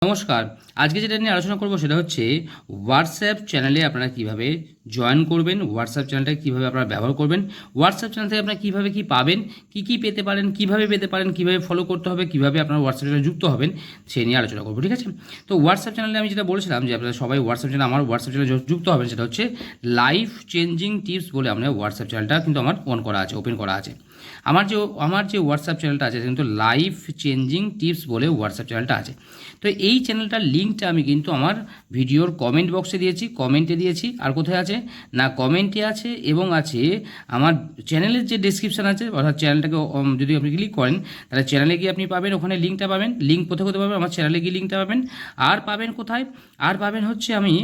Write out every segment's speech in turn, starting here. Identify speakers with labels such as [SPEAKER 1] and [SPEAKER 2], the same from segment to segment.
[SPEAKER 1] নমস্কার। আজকে যেটা নিয়ে আলোচনা করব সেটা হচ্ছে হোয়াটসঅ্যাপ চ্যানেলে আপনারা কিভাবে জয়েন করবেন, হোয়াটসঅ্যাপ চ্যানেলটা কিভাবে আপনারা ব্যবহার করবেন, হোয়াটসঅ্যাপ চ্যানেল থেকে আপনারা কিভাবে কি পাবেন, কি পেতে পারেন, কিভাবে পেতে পারেন, কিভাবে ফলো করতে হবে, কিভাবে আপনারা হোয়াটসঅ্যাপ চ্যানেলে যুক্ত হবেন সেই নিয়ে আলোচনা করব। ঠিক আছে? তো হোয়াটসঅ্যাপ চ্যানেলে আমি যেটা বলেছিলাম যে আপনারা সবাই হোয়াটসঅ্যাপ চ্যানেল আমার হোয়াটসঅ্যাপ চ্যানেলে যুক্ত হবেন, সেটা হচ্ছে লাইফ চেঞ্জিং টিপস বলে আমরা হোয়াটসঅ্যাপ চ্যানেলটা কিন্তু আমার অন করা আছে, ওপেন করা আছে। আমার যে হোয়াটসঅ্যাপ চ্যানেলটা আছে কিন্তু লাইফ চেঞ্জিং টিপস বলে হোয়াটসঅ্যাপ চ্যানেলটা আছে। তো এই চ্যানেলটার লিঙ্কটা আমি কিন্তু আমার ভিডিওর কমেন্ট বক্সে দিয়েছি, কমেন্টে দিয়েছি। আর কোথায় আছে না, কমেন্টে আছে এবং আছে আমার চ্যানেলের যে ডেসক্রিপশান আছে, অর্থাৎ চ্যানেলটাকে যদি আপনি ক্লিক করেন তাহলে চ্যানেলে গিয়ে আপনি পাবেন, ওখানে লিঙ্কটা পাবেন। লিঙ্ক কোথায় পাবেন? আমার চ্যানেলে গিয়ে লিঙ্কটা পাবেন। আর পাবেন কোথায়? আর পাবেন হচ্ছে আমি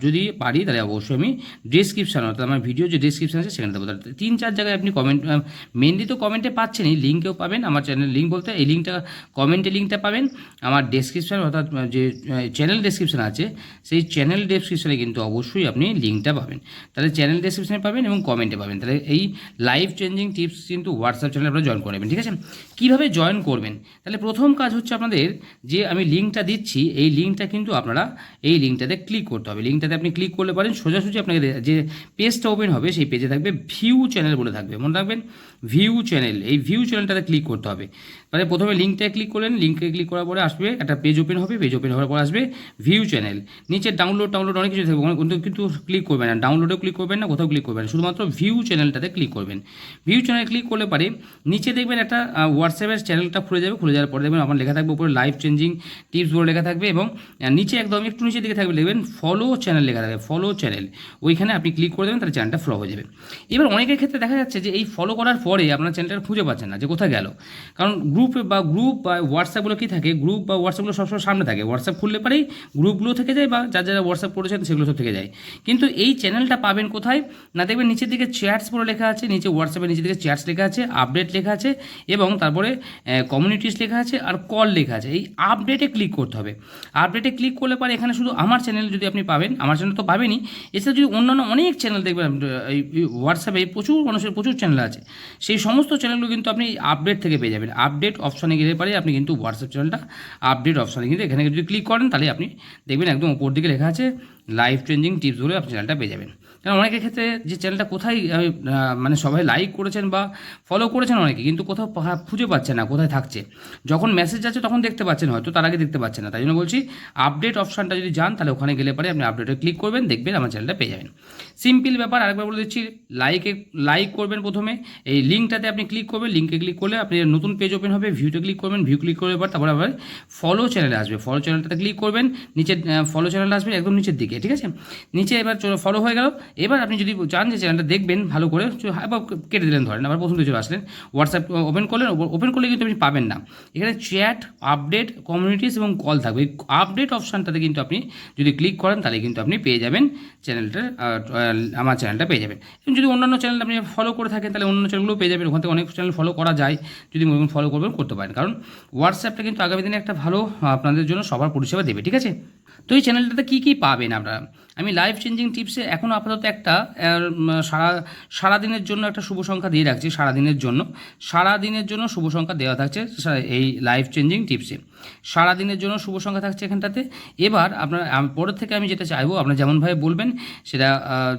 [SPEAKER 1] যদি পারি তাহলে অবশ্যই আমি ডেসক্রিপশান, অর্থাৎ আমার ভিডিও যে ডেসক্রিপশান আছে সেখানে দেবো। 3-4 জায়গায় আপনি কমেন্ট, মেনলি তো কমেন্টে পাচ্ছেনই, লিঙ্কেও পাবেন। আমার চ্যানেল লিঙ্ক বলতে এই লিঙ্কটা, কমেন্টে লিঙ্কটা পাবেন। আমার ডেসক্রিপশান অর্থাৎ যে চ্যানেল ডেসক্রিপশান আছে সেই চ্যানেল ডেসক্রিপশানে কিন্তু অবশ্যই আপনি লিঙ্কটা পাবেন। তাহলে চ্যানেল ডেসক্রিপশানে পাবেন এবং কমেন্টে পাবেন। তাহলে এই লাইফ চেঞ্জিং টিপস কিন্তু হোয়াটসঅ্যাপ চ্যানেলে আপনারা জয়েন করবেন। ঠিক আছে? কীভাবে জয়েন করবেন? তাহলে প্রথম কাজ হচ্ছে আপনাদের, যে আমি লিঙ্কটা দিচ্ছি এই লিঙ্কটা কিন্তু আপনারা এই লিঙ্কটাতে ক্লিক করতে হবে। লিঙ্কটাতে আপনি ক্লিক করলে পারেন সোজাসুজি আপনাকে যে পেজটা ওপেন হবে সেই পেজে থাকবে ভিউ চ্যানেল বলে থাকবে, মনে রাখবেন ভিউ চ্যানেল। এই ভিউ চ্যানেলটাতে ক্লিক করতে হবে। মানে প্রথমে লিঙ্কটায় ক্লিক করলেন, লিঙ্কে ক্লিক করার পরে আসবে একটা পেজ ওপেন হবে, পেজ ওপেন হওয়ার পর আসবে ভিউ চ্যানেল। নিচে ডাউনলোড অনেক কিছু থাকবে, কিন্তু ক্লিক করবেন না, ডাউনলোডেও ক্লিক করবেন না, কোথাও ক্লিক করবেন না, শুধুমাত্র ভিউ চ্যানেলটাতে ক্লিক করবেন। ভিউ চ্যানেল ক্লিক করলে পারে নিচে দেখবেন একটা হোয়াটসঅ্যাপের চ্যানেলটা খুলে যাবে। খুলে যাওয়ার পরে দেখবেন আমার লেখা থাকবে উপরে লাইফ চেঞ্জিং টিপস বলে লেখা থাকবে এবং নিচে একদম একটু নিচের দিকে থাকবে দেখবেন ফলো চ্যানেল লেখা থাকবে, ফলো চ্যানেল। ওইখানে আপনি ক্লিক করে দেবেন, তাহলে চ্যানেলটা ফলো হয়ে যাবে। এবার অনেকের ক্ষেত্রে দেখা যাচ্ছে যে এই ফলো করার পরে আপনার চ্যানেলটা খুঁজে পাচ্ছেন না যে কোথায় গেল। কারণ গ্রুপ বা হোয়াটসঅ্যাপগুলো কী থাকে, গ্রুপ বা হোয়াটসঅ্যাপগুলো সবসময় সামনে থাকে। হোয়াটসঅ্যাপ খুললে পরেই গ্রুপগুলো থেকে যায় বা যারা হোয়াটসঅ্যাপ করেছেন সেগুলো সব থেকে যায়। কিন্তু এই চ্যানেলটা পাবেন কোথায় না, দেখবেন নিচের দিকে চ্যাটস বলে লেখা আছে, নিচে হোয়াটসঅ্যাপের নিচের দিকে চ্যাটস লেখা আছে, আপডেট লেখা আছে এবং তারপরে কমিউনিটিস লেখা আছে আর কল লেখা আছে। এই আপডেটে ক্লিক করতে হবে। আপডেটে ক্লিক করলে পরে এখানে শুধু আমার চ্যানেল যদি আপনি পাবেন, আমার চ্যানেল তো পাবেনই, এছাড়া যদি অন্যান্য অনেক চ্যানেল দেখবেন এই হোয়াটসঅ্যাপে প্রচুর মানুষের প্রচুর চ্যানেল আছে, সেই সমস্ত চ্যানেলগুলো কিন্তু আপনি আপডেট থেকে পেয়ে যাবেন। আপডেট অপশানে গেলে পারে আপনি কিন্তু হোয়াটসঅ্যাপ চ্যানেলটা আপডেট অপশানে কিন্তু এখানে যদি ক্লিক করেন তাহলে আপনি দেখবেন একদম উপর দিকে লেখা আছে লাইফ চেঞ্জিং টিপস বলে আপনি চ্যানেলটা পেয়ে যাবেন। কারণ অনেকের ক্ষেত্রে যে চ্যানেলটা কোথায় মানে সবাই লাইক করেছেন বা ফলো করেছেন অনেকে, কিন্তু কোথাও খুঁজে পাচ্ছেন না কোথায় থাকছে। যখন মেসেজ যাচ্ছে তখন দেখতে পাচ্ছেন, হয়তো তার আগে দেখতে পাচ্ছেন না। তাই জন্য বলছি আপডেট অপশানটা যদি যান তাহলে ওখানে গেলে পরে আপনি আপডেটে ক্লিক করবেন, দেখবেন আমার চ্যানেলটা পেয়ে যাবেন। সিম্পল ব্যাপার। আরেকবার বলে দিচ্ছি, লাইক করবেন প্রথমে, এই লিঙ্কটাতে আপনি ক্লিক করবেন, লিঙ্কে ক্লিক করলে আপনি নতুন পেজ ওপেন হবে, ভিউতে ক্লিক করবেন, ভিউ ক্লিক করে তারপরে আবার ফলো চ্যানেলে আসবে, ফলো চ্যানেলটাতে ক্লিক করবেন, নিচে ফলো চ্যানেলটা আসবে একদম নিচের দিকে। ঠিক আছে? নিচে এবার ফলো হয়ে গেল। এবার আপনি যদি চান যে চ্যানেলটা দেখবেন ভালো করে, আবার কেটে দিলেন, ধরেন আবার প্রথম কিছু আসলেন, হোয়াটসঅ্যাপ ওপেন করলেন, ওপেন করলে কিন্তু আপনি পাবেন না। এখানে চ্যাট, আপডেট, কমিউনিটিস এবং কল থাকবে। এই আপডেট অপশানটাতে কিন্তু আপনি যদি ক্লিক করেন তাহলে কিন্তু আপনি পেয়ে যাবেন চ্যানেলটা, আমার চ্যানেলটা পেয়ে যাবেন। এবং যদি অন্যান্য চ্যানেল আপনি ফলো করে থাকেন তাহলে অন্য চ্যানেলগুলো পেয়ে যাবেন। ওখান থেকে অনেক চ্যানেল ফলো করা যায়, যদি ফলো করবেন করতে পারেন। কারণ হোয়াটসঅ্যাপটা কিন্তু আগামী দিনে একটা ভালো আপনাদের জন্য সবার পরিষেবা দেবে। ঠিক আছে? তো এই চ্যানেলটাতে কী পাবেন আপনারা, আমি লাইফ চেঞ্জিং টিপসে এখনও আপাতত একটা সারাদিনের জন্য একটা শুভ সংখ্যা দিয়ে রাখছি। সারাদিনের জন্য শুভ সংখ্যা দেওয়া থাকছে এই লাইফ চেঞ্জিং টিপসে। সারাদিনের জন্য শুভ সংখ্যা থাকছে এখানটাতে। এবার আপনার পরের থেকে আমি যেটা চাইবো, আপনারা যেমনভাবে বলবেন সেটা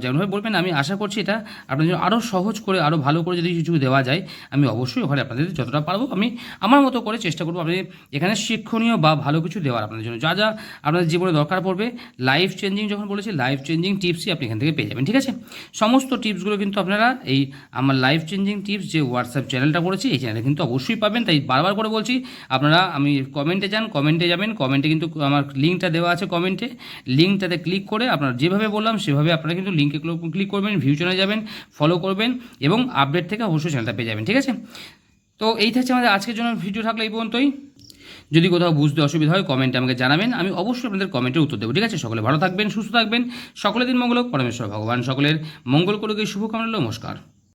[SPEAKER 1] যেমনভাবে বলবেন, আমি আশা করছি এটা আপনার জন্য আরও সহজ করে, আরও ভালো করে যদি কিছু দেওয়া যায়, আমি অবশ্যই ওখানে আপনাদের যতটা পারবো আমি আমার মতো করে চেষ্টা করবো আপনি এখানে শিক্ষণীয় বা ভালো কিছু দেওয়ার আপনাদের জন্য। যা যা আপনাদের জীবনে দরকার পড়বে, লাইফ চেঞ্জিং যখন বলেছি লাইফ চেঞ্জিং টিপসই আপনি এখান থেকে পেয়ে যাবেন। ঠিক আছে? সমস্ত টিপসগুলো কিন্তু আপনারা এই আমার লাইফ চেঞ্জিং টিপস যে হোয়াটসঅ্যাপ চ্যানেলটা করেছি এই চ্যানেলে কিন্তু অবশ্যই পাবেন। তাই বারবার করে বলছি, আপনারা আমি কমেন্টে যাবেন, কমেন্টে কিন্তু আমার লিঙ্কটা দেওয়া আছে, কমেন্টে লিঙ্কটাতে ক্লিক করে আপনারা যেভাবে বললাম সেভাবে আপনারা কিন্তু লিঙ্কে ক্লিক করবেন, ভিউ চ্যানেলে যাবেন, ফলো করবেন এবং আপডেট থেকে অবশ্যই চ্যানেলটা পেয়ে যাবেন। ঠিক আছে? তো এই থাকছে আমাদের আজকের জন্য ভিডিও, থাকলে এই পর্যন্তই। যদি কোথাও বুঝতে অসুবিধা হয় কমেন্টে আমাকে জানাবেন, আমি অবশ্যই আপনাদের কমেন্টের উত্তর দেবো। ঠিক আছে? সকলে ভালো থাকবেন, সুস্থ থাকবেন, সকলের দিন মঙ্গল হোক, পরমেশ্বর ভগবান সকলের মঙ্গল করুক, এই শুভকামনা। নমস্কার।